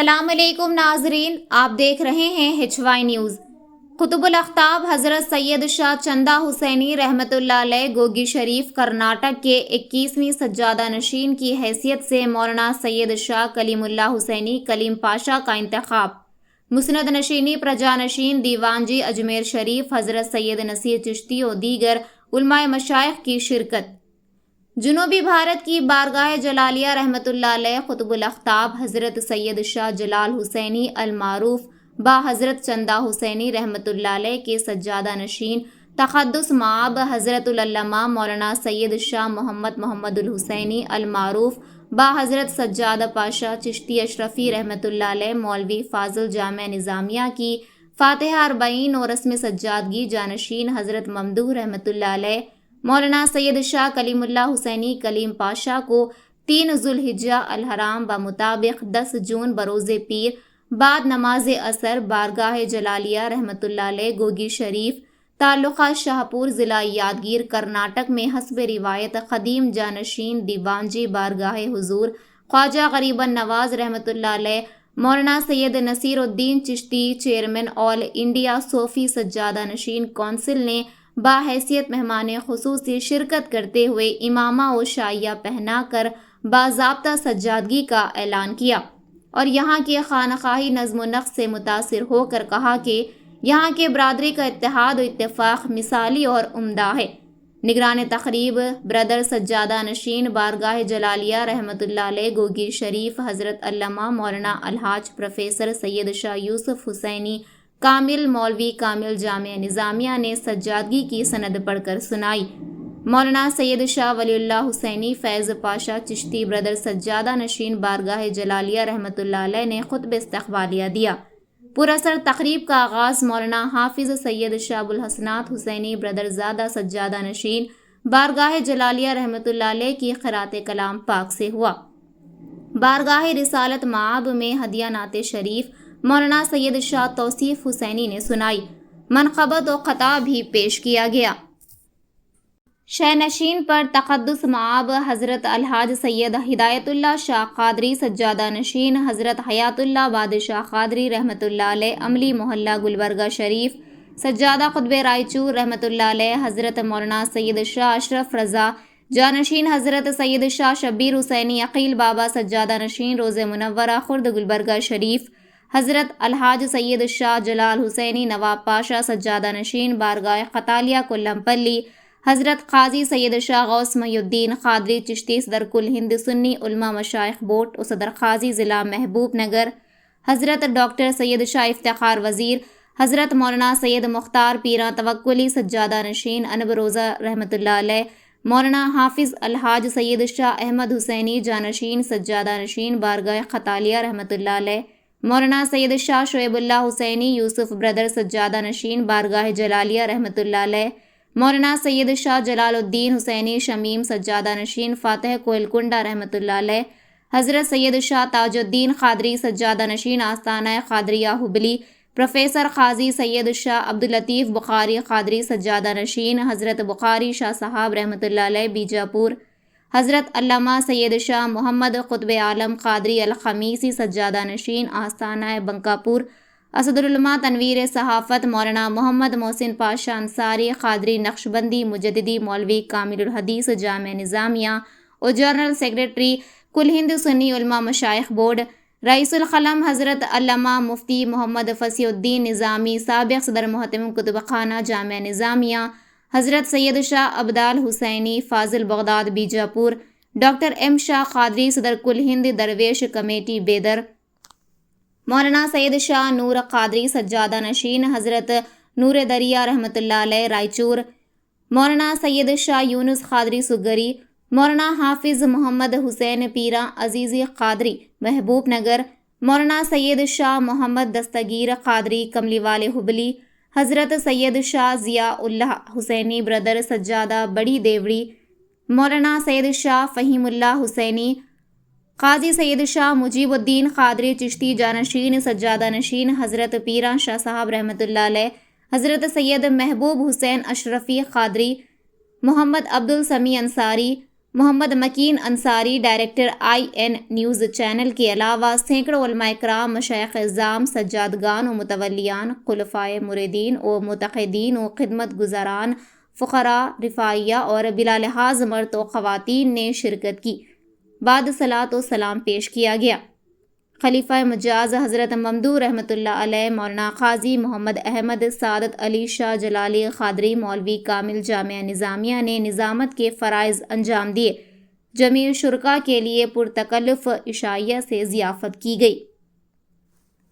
السلام علیکم ناظرین، آپ دیکھ رہے ہیں HY نیوز۔ قطب الاقطاب حضرت سید شاہ چندہ حسینی رحمۃ اللہ علیہ گوگی شریف کرناٹک کے 21ویں سجادہ نشین کی حیثیت سے مولانا سید شاہ کلیم اللہ حسینی کلیم پاشا کا انتخاب۔ مسند نشینی پرجا نشین دیوان جی اجمیر شریف حضرت سید نصیر چشتی و دیگر علماء مشائخ کی شرکت۔ جنوبی بھارت کی بارگاہ جلالیہ رحمۃ اللہ علیہ قطب الاقطاب حضرت سید شاہ جلال حسینی المعروف با حضرت چندہ حسینی رحمۃ اللہ علیہ کے سجادہ نشین تقدس مآب حضرت العلامہ مولانا سید شاہ محمد الحسینی المعروف با حضرت سجادہ پاشا چشتی اشرفی رحمۃ اللہ علیہ مولوی فاضل جامع نظامیہ کی فاتحہ اربعین اور رسم سجادگی جانشین حضرت ممدوح رحمۃ اللہ علیہ مولانا سید شاہ کلیم اللہ حسینی کلیم پاشا کو 3 ذوالحجہ الحرام بمطابق 10 جون بروز پیر بعد نماز عصر بارگاہ جلالیہ رحمۃ اللہ علیہ گوگی شریف تعلقہ شاہپور ضلع یادگیر کرناٹک میں حسب روایت قدیم جانشین دیوان جی بارگاہ حضور خواجہ غریب النواز رحمۃ اللہ علیہ مولانا سید نصیر الدین چشتی چیئرمین آل انڈیا صوفی سجادہ نشین کونسل نے باحیثیت مہمان خصوصی شرکت کرتے ہوئے امامہ و شائیہ پہنا کر باضابطہ سجادگی کا اعلان کیا اور یہاں کے خانقاہی نظم و نقش سے متاثر ہو کر کہا کہ یہاں کے برادری کا اتحاد و اتفاق مثالی اور عمدہ ہے۔ نگران تقریب برادر سجادہ نشین بارگاہ جلالیہ رحمۃ اللہ علیہ گوگی شریف حضرت علامہ مولانا الحاج پروفیسر سید شاہ یوسف حسینی کامل مولوی کامل جامع نظامیہ نے سجادگی کی سند پڑھ کر سنائی۔ مولانا سید شاہ ولی اللہ حسینی فیض پاشا چشتی برادر سجادہ نشین بارگاہ جلالیہ رحمۃ اللہ علیہ نے خطبہ استقبالیہ دیا۔ پراثر تقریب کا آغاز مولانا حافظ سید شاہ ابوالحسنات حسینی برادر زادہ سجادہ نشین بارگاہ جلالیہ رحمۃ اللہ علیہ کی قرأت کلام پاک سے ہوا۔ بارگاہ رسالت مآب میں ہدیہ نعت شریف مولانا سید شاہ توصیف حسینی نے سنائی۔ منقبت و خطا بھی پیش کیا گیا۔ شہ نشین پر تقدس مآب حضرت الحاج سید ہدایت اللہ شاہ قادری سجادہ نشین حضرت حیات اللہ بادشاہ قادری رحمۃ اللہ علیہ عملی محلہ گلبرگہ شریف سجادہ قطب رائچور رحمۃ اللہ علیہ حضرت مولانا سید شاہ اشرف رضا جانشین حضرت سید شاہ شبیر حسینی عقیل بابا سجادہ نشین روز منورہ خرد گلبرگہ شریف حضرت الحاج سید شاہ جلال حسینی نواب پاشا سجادہ نشین بارگاہ قتالیہ کلمپلی حضرت قاضی سید شاہ غوث محی الدین قادری چشتی صدر کل ہند سنی علماء مشائخ بورڈ و صدر قاضی ضلع محبوب نگر حضرت ڈاکٹر سید شاہ افتخار وزیر حضرت مولانا سید مختار پیراں توکلی سجادہ نشین انب روزہ رحمۃ اللہ علیہ مولانا حافظ الحاج سید شاہ احمد حسینی جانشین سجادہ نشین بارگاہ قتالیہ رحمۃ اللہ علیہ مولانا سید شاہ شعیب اللہ حسینی یوسف برادر سجادہ نشین بارگاہ جلالیہ رحمۃ اللہ علیہ مولانا سید شاہ جلال الدین حسینی شمیم سجادہ نشین فاتح کوئل کنڈا رحمۃ اللہ علیہ حضرت سید شاہ تاج الدین قادری سجادہ نشین آستانہ قادریہ حبلی پروفیسر قاضی سید شاہ عبداللطیف بخاری قادری سجادہ نشین حضرت بخاری شاہ صاحب رحمۃ اللہ علیہ بیجاپور حضرت علامہ سید شاہ محمد قطب عالم قادری الخمیسی سجادہ نشین آستانہ بنکاپور اسد العلماء تنویر صحافت مولانا محمد محسن پاشا انصاری قادری نقشبندی مجددی مولوی کامل الحدیث جامع نظامیہ اور جنرل سیکریٹری کل ہند سنی علماء مشائخ بورڈ رئیس القلم حضرت علامہ مفتی محمد فصیح الدین نظامی سابق صدر محتمم کتب خانہ جامع نظامیہ حضرت سید شاہ عبدال حسینی فاضل بغداد بیجاپور ڈاکٹر ایم شاہ قادری صدر کل ہند درویش کمیٹی بیدر مولانا سید شاہ نور قادری سجادہ نشین حضرت نور دریا رحمۃ اللہ علیہ رائچور مولانا سید شاہ یونس قادری سگری مولانا حافظ محمد حسین پیراں عزیزی قادری محبوب نگر مولانا سید شاہ محمد دستگیر قادری کملی والے حبلی حضرت سید شاہ ضیاء اللہ حسینی برادر سجادہ بڑی دیوڑی مولانا سید شاہ فہیم اللہ حسینی قاضی سید شاہ مجیب الدین قادری چشتی جانشین سجادہ نشین حضرت پیراں شاہ صاحب رحمۃ اللہ علیہ حضرت Syed Mehboob Hussain Ashrafi Qadri Mohammad Abdussami Ansari Mohammad Makeen Ansari director IN news channel کے علاوہ سینکڑوں علماء کرام، مشائخ اعظام، سجادگان و متولیان، خلفائے مریدین و معتقدین و خدمت گزاران، فقراء، رفاعیہ اور بلا لحاظ مرد و خواتین نے شرکت کی۔ بعد صلاۃ و سلام پیش کیا گیا۔ خلیفہ مجاز حضرت ممدوح رحمۃ اللہ علیہ، مولانا قاضی محمد احمد سعادت علی شاہ جلالی قادری، مولوی کامل جامعہ نظامیہ نے نظامت کے فرائض انجام دیے۔ جمیع شرکاء کے لیے پرتکلف عشائیہ سے ضیافت کی گئی۔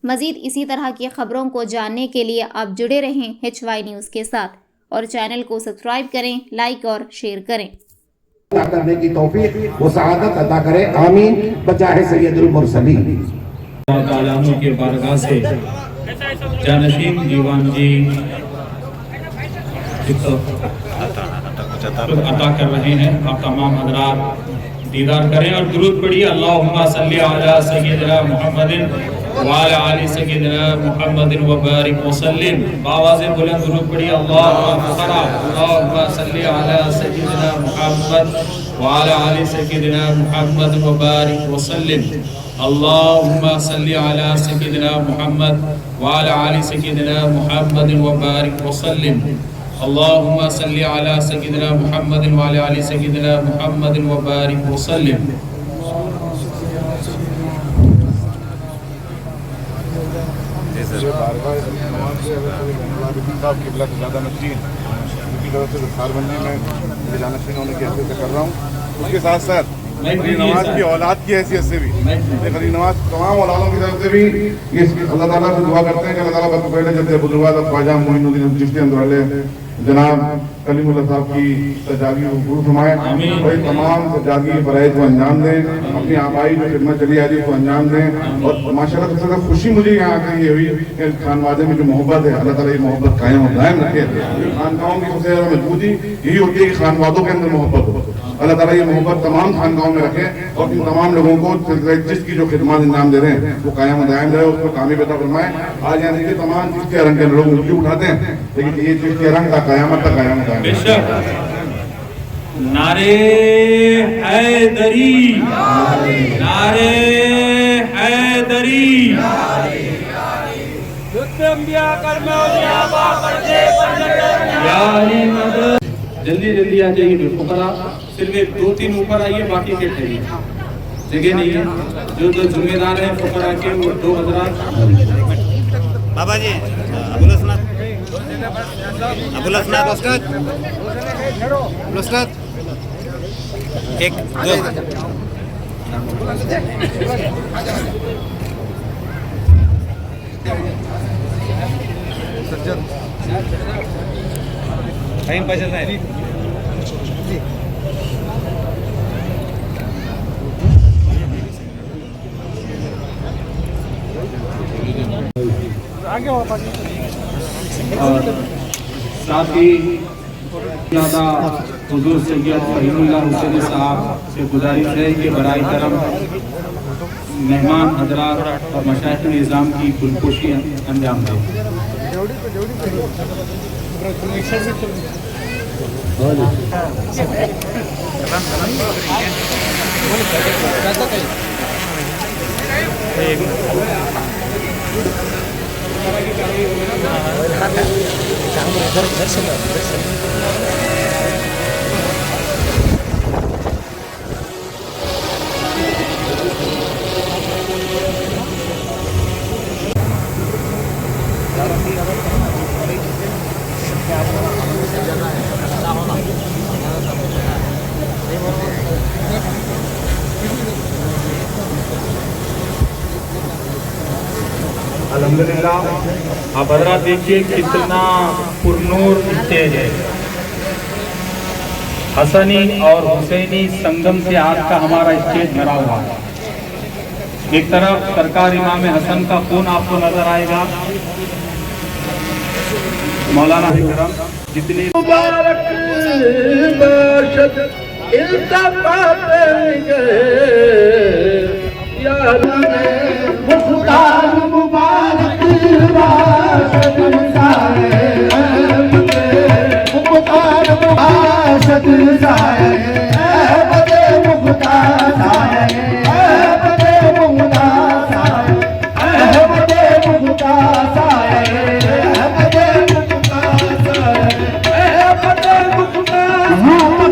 مزید اسی طرح کی خبروں کو جاننے کے لیے آپ جڑے رہیں HY نیوز کے ساتھ اور چینل کو سبسکرائب کریں، لائک اور شیئر کریں۔ کرنے کی توفیق وہ سعادت عطا کرے، آمین بجاہ سید المرسلین۔ اللہ تعالیٰ عنہ کے بارگاہ سے جانشین دیوان جی عطا کر رہے ہیں، آپ تمام حضرات دیدار کریں اور درود پڑھیے۔ اللہم صلی علی سیدنا محمد وعلی آل سیدنا محمد وبارک وسلم۔ بآواز بلند درود پڑھیے۔ اللہم صلی علی سیدنا محمد وعلی آل سیدنا محمد وبارک وسلم۔ اللہم صلی علی سیدنا محمد وعلی آل سیدنا محمد وبارک وسلم۔ اللہم صلی علی سیدنا محمد وعلی آل سیدنا محمد وبارک وسلم۔ اس کے ساتھ ساتھ غریب نواز کی اولاد کی حیثیت سے بھی، غریب نواز تمام اولادوں کی طرف سے بھی اللہ تعالیٰ سے دعا کرتے ہیں کہ اللہ تعالیٰ بس پہلے جیسے بزرگوار خواجہ معین الدین چشتی اندرالے جناب کلیم اللہ صاحب کی سجادگی کو قبول فرمائے، اور تمام سجادگی فرائض کو انجام دیں، اپنی آبائی جو خدمت چلی آ رہی ہے کو انجام دیں۔ اور ماشاءاللہ سب سے زیادہ خوشی مجھے یہاں آ کے یہ ہوئی کہ خانوادے میں جو محبت ہے اللہ تعالیٰ یہ محبت قائم و دائم رکھے۔ خانقاہوں کی سب سے زیادہ مضبوطی یہی ہوتی ہے کہ خانوادوں کے اندر محبت ہو۔ اللہ تعالیٰ یہ محبت تمام خانقاہوں میں رکھے اور ان تمام لوگوں کو جس کی جو خدمات انجام دے رہے ہیں وہ قائم و دائم رہے، اس کو کامیاب عطا فرمائے۔ آج یہاں دیکھیے تمام چشتی رنگ کے لوگ اونچی اٹھاتے ہیں، لیکن یہ چشتی رنگ کا قیامت تک قائم و دائم بے شک نعرے حیدری، نعرے حیدری، یا علی مدد۔ جلدی جلدی آ جائیے فقراء، صرف 2-3 اوپر آئیے، باقی کے ٹھہریے، جگہ نہیں ہے۔ جو ذمہ دار ہیں فقراء کے وہ 2 حضرات۔ بابا جی ابو الاسناد استاد ایک دو ٹائم پہ چلنا ہے۔ اور ساتھ ہی زیادہ حضور سید فہیم اللہ حسینی صاحب سے گزارش ہے کہ برائے کرم مہمان حضرات اور مشائخ نظام کی گلپوشی انجام دیں۔ الحمدللہ آپ حضرات دیکھیے کتنا پرنور اسٹیج ہے۔ حسنی اور حسینی سنگم سے آج کا ہمارا اسٹیج بھرا ہوا ہے۔ ایک طرف سرکار امام حسن کا خون آپ کو نظر آئے گا، مولانا جتنے مبارک باشد التفات یا مختار مبارک باشد مختار باشد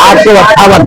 858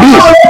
20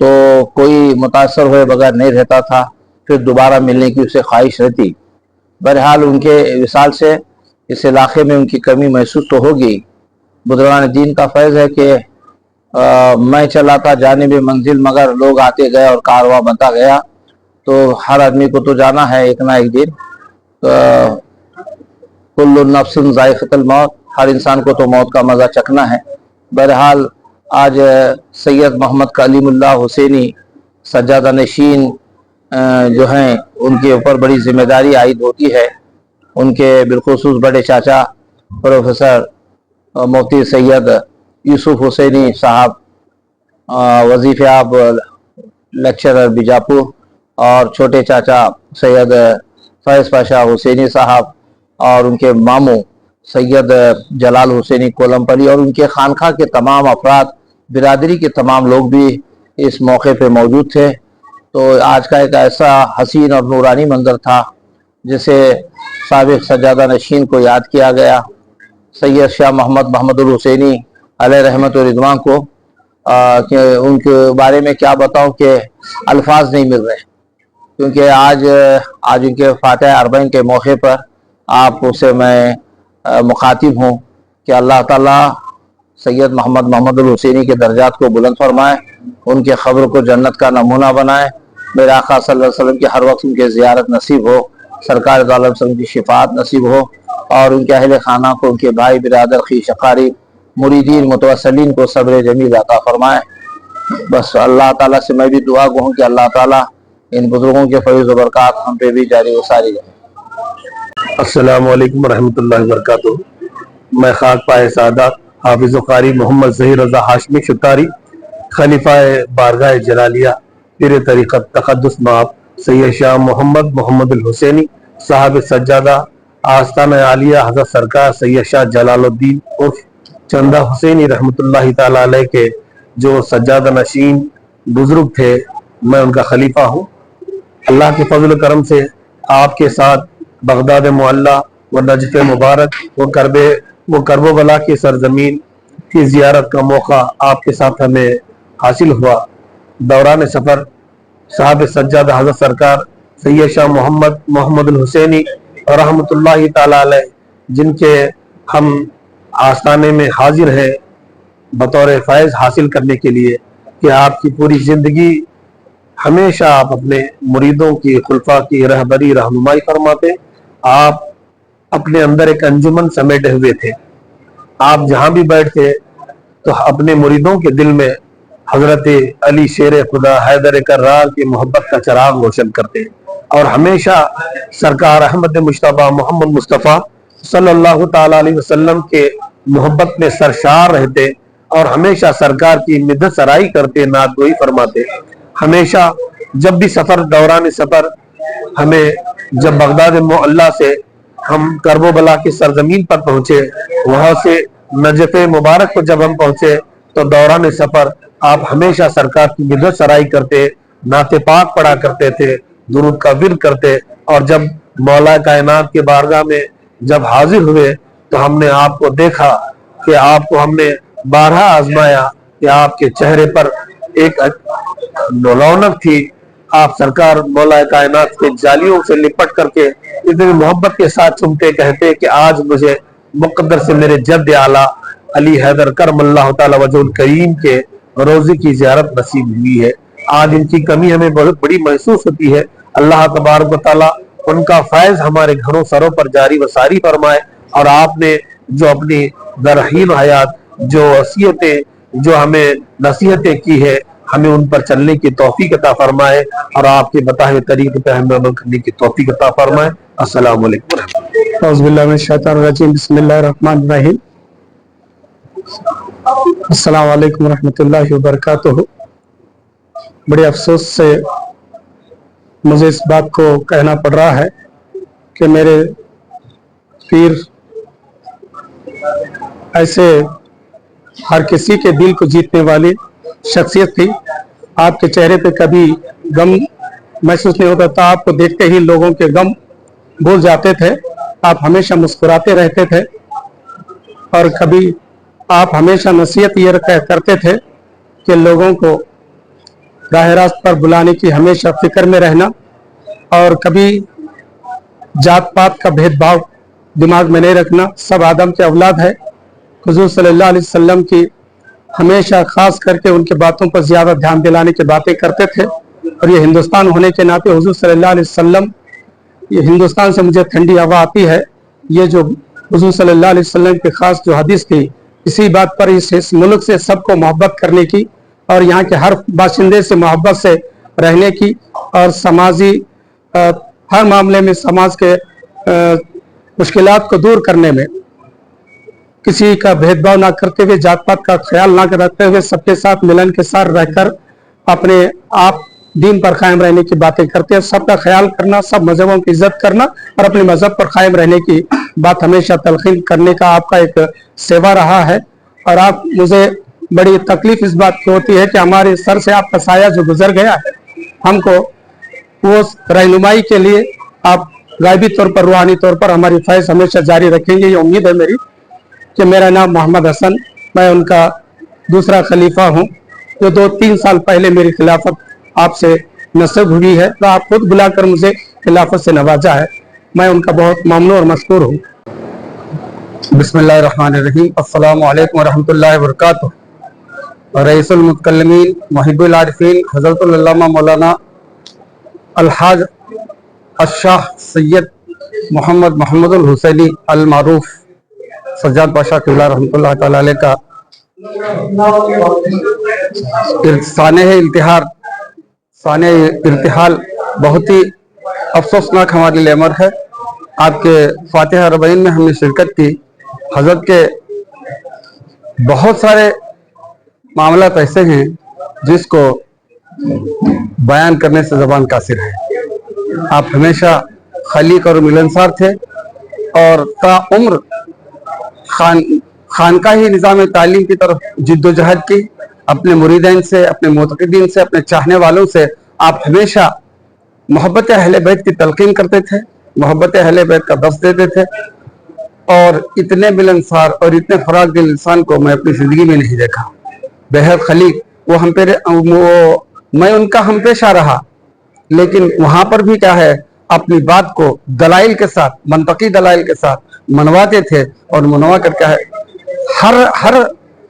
تو کوئی متاثر ہوئے بغیر نہیں رہتا تھا، پھر دوبارہ ملنے کی اسے خواہش رہتی۔ بہرحال ان کے وصال سے اس علاقے میں ان کی کمی محسوس تو ہوگی۔ بزرگان دین کا فیض ہے کہ میں چلا تھا جانب منزل، مگر لوگ آتے گئے اور کارواں بنتا گیا، تو ہر آدمی کو تو جانا ہے ایک نہ ایک دن۔ کل نفس ذائقۃ الموت، ہر انسان کو تو موت کا مزہ چکھنا ہے۔ بہرحال آج سید محمد کلیم اللہ حسینی سجادہ نشین جو ہیں، ان کے اوپر بڑی ذمہ داری عائد ہوتی ہے۔ ان کے بالخصوص بڑے چاچا پروفیسر مفتی سید یوسف حسینی صاحب، وظیفیاب لیکچرر بیجاپور، اور چھوٹے چاچا سید فیض پاشا حسینی صاحب، اور ان کے ماموں سید جلال حسینی کولمپلی، اور ان کے خانقاہ کے تمام افراد، برادری کے تمام لوگ بھی اس موقع پہ موجود تھے۔ تو آج کا ایک ایسا حسین اور نورانی منظر تھا جسے سابق سجادہ نشین کو یاد کیا گیا، سید شاہ محمد الحسینی علیہ رحمت و رضوان کو، کہ ان کے بارے میں کیا بتاؤں کہ الفاظ نہیں مل رہے، کیونکہ آج ان کے فاتح اربعین کے موقع پر آپ سے میں مخاطب ہوں کہ اللہ تعالیٰ سید محمد الحسینی کے درجات کو بلند فرمائے، ان کے قبر کو جنت کا نمونہ بنائے، میرے آقا صلی اللہ علیہ وسلم کی ہر وقت ان کے زیارت نصیب ہو، سرکار دو عالم وسلم کی شفاعت نصیب ہو، اور ان کے اہل خانہ کو، ان کے بھائی برادر خویش اقارب مریدین متوسلین کو صبر جمیل عطا فرمائے۔ بس اللہ تعالیٰ سے میں بھی دعا گو ہوں کہ اللہ تعالیٰ ان بزرگوں کے فیض و برکات ہم پہ بھی جاری و ساری رہے۔ السلام علیکم ورحمۃ اللہ وبرکاتہ۔ میں خاک پائے سعادت حافظ و قاری محمد ظہیر رضا ہاشمی شتاری، خلیفہ بارگاہ جلالیہ پیر طریقت تقدس مآب سید شاہ محمد الحسینی صاحب سجادہ آستانہ عالیہ حضرت سرکار سید شاہ جلال الدین عرف چندہ حسینی رحمۃ اللہ تعالیٰ علیہ کے جو سجادہ نشین بزرگ تھے، میں ان کا خلیفہ ہوں۔ اللہ کے فضل و کرم سے آپ کے ساتھ بغداد معلیٰ و نجف مبارک وہ کرب و بلا کی سرزمین کی زیارت کا موقع آپ کے ساتھ ہمیں حاصل ہوا۔ دوران سفر صاحب سجادہ حضرت سرکار سید شاہ محمد الحسینی رحمۃ اللہ تعالیٰ علیہ، جن کے ہم آستانے میں حاضر ہیں بطور فیض حاصل کرنے کے لیے، کہ آپ کی پوری زندگی ہمیشہ آپ اپنے مریدوں کی خلفاء کی رہبری رہنمائی فرماتے۔ آپ اپنے اندر ایک انجمن سمیٹے ہوئے تھے، آپ جہاں بھی بیٹھتے تو اپنے مریدوں کے دل میں حضرت علی شیر خدا حیدر کرار کی محبت کا چراغ روشن کرتے، اور ہمیشہ سرکار احمد مجتبیٰ محمد مصطفیٰ صلی اللہ تعالیٰ علیہ وسلم کے محبت میں سرشار رہتے، اور ہمیشہ سرکار کی مدح سرائی کرتے، نعت گوئی فرماتے۔ ہمیشہ جب بھی دوران سفر ہمیں جب بغداد معلیٰ سے ہم کرب و بلا کی سرزمین پر پہنچے، وہاں سے نجف مبارک کو جب ہم پہنچے، تو دوران سفر آپ ہمیشہ سرکار کی مدح سرائی کرتے، نعت پاک پڑھا کرتے تھے، درود کا ورد کرتے، اور جب مولا کائنات کے بارگاہ میں جب حاضر ہوئے تو ہم نے آپ کو دیکھا کہ آپ کو ہم نے بارہا آزمایا کہ آپ کے چہرے پر ایک رونق تھی۔ آپ سرکار مولا کائنات کے جالیوں سے لپٹ کر کے اتنی محبت کے ساتھ چومتے، کہتے کہ آج مجھے مقدر سے میرے جد اعلیٰ علی حیدر کرم اللہ تعالی وجہ الکریم کے روزے کی زیارت نصیب ہوئی ہے۔ آج ان کی کمی ہمیں بہت بڑی محسوس ہوتی ہے۔ اللہ تبارک و تعالی ان کا فیض ہمارے گھروں سروں پر جاری و ساری فرمائے، اور آپ نے جو اپنی درحیم حیات جو وصیتیں جو ہمیں نصیحتیں کی ہے، ہمیں ان پر چلنے کی توفیق عطا فرمائے، اور آپ کے بتائے ہوئے طریقے پہ ہمیں عمل کرنے کی توفیق عطا فرمائے۔ السلام علیکم اعوذ باللہ من الشیطان الرجیم، بسم اللہ الرحمن الرحیم۔ السلام علیکم ورحمۃ اللہ وبرکاتہ۔ بڑے افسوس سے مجھے اس بات کو کہنا پڑ رہا ہے کہ میرے پیر ایسے ہر کسی کے دل کو جیتنے والی شخصیت تھی۔ آپ کے چہرے پہ کبھی غم محسوس نہیں ہوتا تھا، آپ کو دیکھتے ہی لوگوں کے غم بھول جاتے تھے، آپ ہمیشہ مسکراتے رہتے تھے، اور کبھی آپ ہمیشہ نصیحت یہ کرتے تھے کہ لوگوں کو راہ راست پر بلانے کی ہمیشہ فکر میں رہنا اور کبھی جات پات کا بھید بھاؤ دماغ میں نہیں رکھنا. سب آدم کے اولاد ہے. حضور صلی اللہ علیہ وسلم کی ہمیشہ خاص کر کے ان کے باتوں پر زیادہ دھیان دلانے کی باتیں کرتے تھے. اور یہ ہندوستان ہونے کے ناطے حضور صلی اللہ علیہ وسلم، یہ ہندوستان سے مجھے ٹھنڈی ہوا آتی ہے. یہ جو حضور صلی اللہ علیہ وسلم کی خاص جو حدیث تھی، اسی بات پر اس ملک سے سب کو محبت کرنے کی اور یہاں کے ہر باشندے سے محبت سے رہنے کی اور سماجی ہر معاملے میں سماج کے مشکلات کو دور کرنے میں کسی کا بھید بھاؤ نہ کرتے ہوئے، جات پات کا خیال نہ رکھتے ہوئے، سب کے ساتھ ملن کے ساتھ رہ کر اپنے آپ دین پر قائم رہنے کی باتیں کرتے ہیں. سب کا خیال کرنا، سب مذہبوں کی عزت کرنا اور اپنے مذہب پر قائم رہنے کی بات ہمیشہ تلقین کرنے کا آپ کا ایک سیوا رہا ہے. اور آپ مجھے بڑی تکلیف اس بات کی ہوتی ہے کہ ہمارے سر سے آپ کا سایہ جو گزر گیا ہے، ہم کو وہ رہنمائی کے لیے آپ غائبی طور پر، روحانی طور پر ہماری فیض ہمیشہ جاری رکھیں گے. یہ امید ہے میری کہ میرا نام محمد حسن، میں ان کا دوسرا خلیفہ ہوں، جو 2-3 سال پہلے میری خلافت آپ سے نصب ہوئی ہے. تو آپ خود بلا کر مجھے خلافت سے نوازا ہے. میں ان کا بہت ممنون اور مشکور ہوں. بسم اللہ الرحمن الرحیم. السلام علیکم ورحمۃ اللہ وبرکاتہ. رئیس المتکلمین محب العارفین حضرت العلامہ مولانا الحاج الشاہ سید محمد الحسینی المعروف سجاد بادشاہ قبلہ رحمۃ اللہ تعالی علیہ کا سانح ارتحال بہت ہی افسوسناک ہمارے لیے امر ہے. آپ کے فاتحہ ربعین میں ہم نے شرکت کی. حضرت کے بہت سارے معاملات ایسے ہیں جس کو بیان کرنے سے زبان قاصر ہے. آپ ہمیشہ خلیق اور ملنسار تھے اور تا عمر خانقاہی نظام تعلیم کی طرف جد و جہد کی. اپنے مریدین سے، اپنے معتقدین سے، اپنے چاہنے والوں سے آپ ہمیشہ محبت اہل بیت کی تلقین کرتے تھے، محبت اہل بیت کا درس دیتے تھے. اور اتنے ملنسار اور اتنے فراغ دل انسان کو میں اپنی زندگی میں نہیں دیکھا. بہت خلیق میں ان کا ہم پیشہ رہا، لیکن وہاں پر بھی کیا ہے، اپنی بات کو دلائل کے ساتھ، منطقی دلائل کے ساتھ منواتے تھے. اور منوا کر کیا ہے، ہر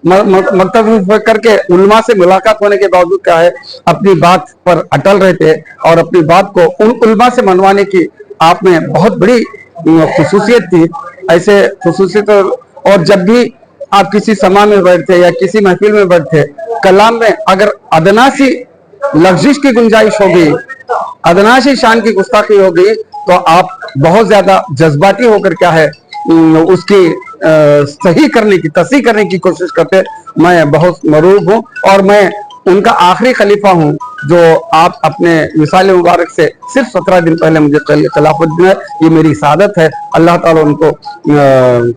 مکتب کر کے علماء سے ملاقات ہونے کے باوجود کیا ہے، اپنی بات پر اٹل رہتے اور اپنی بات کو ان علماء سے منوانے کی آپ میں بہت بڑی خصوصیت تھی. ایسے خصوصیت. اور جب بھی آپ کسی سما میں بیٹھتے یا کسی محفل میں بیٹھتے، کلام میں اگر ادنا سی لغزش کی گنجائش ہوگی، ادنا سی شان کی گستاخی ہوگی، تو آپ بہت زیادہ جذباتی ہو کر کیا ہے اس کی صحیح کرنے کی، تصحیح کرنے کی کوشش کرتے. میں بہت مروب ہوں اور میں ان کا آخری خلیفہ ہوں جو آپ اپنے مثال مبارک سے صرف 17 دن پہلے مجھے خلافت دی ہے. یہ میری سعادت ہے. اللہ تعالیٰ ان کو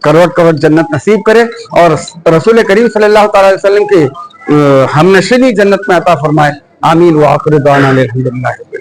کروڑ کروڑ جنت نصیب کرے اور رسول کریم صلی اللہ تعالی وسلم کی ہم نشینی جنت میں عطا فرمائے. آمین. وآخر دعوانا الحمدللہ.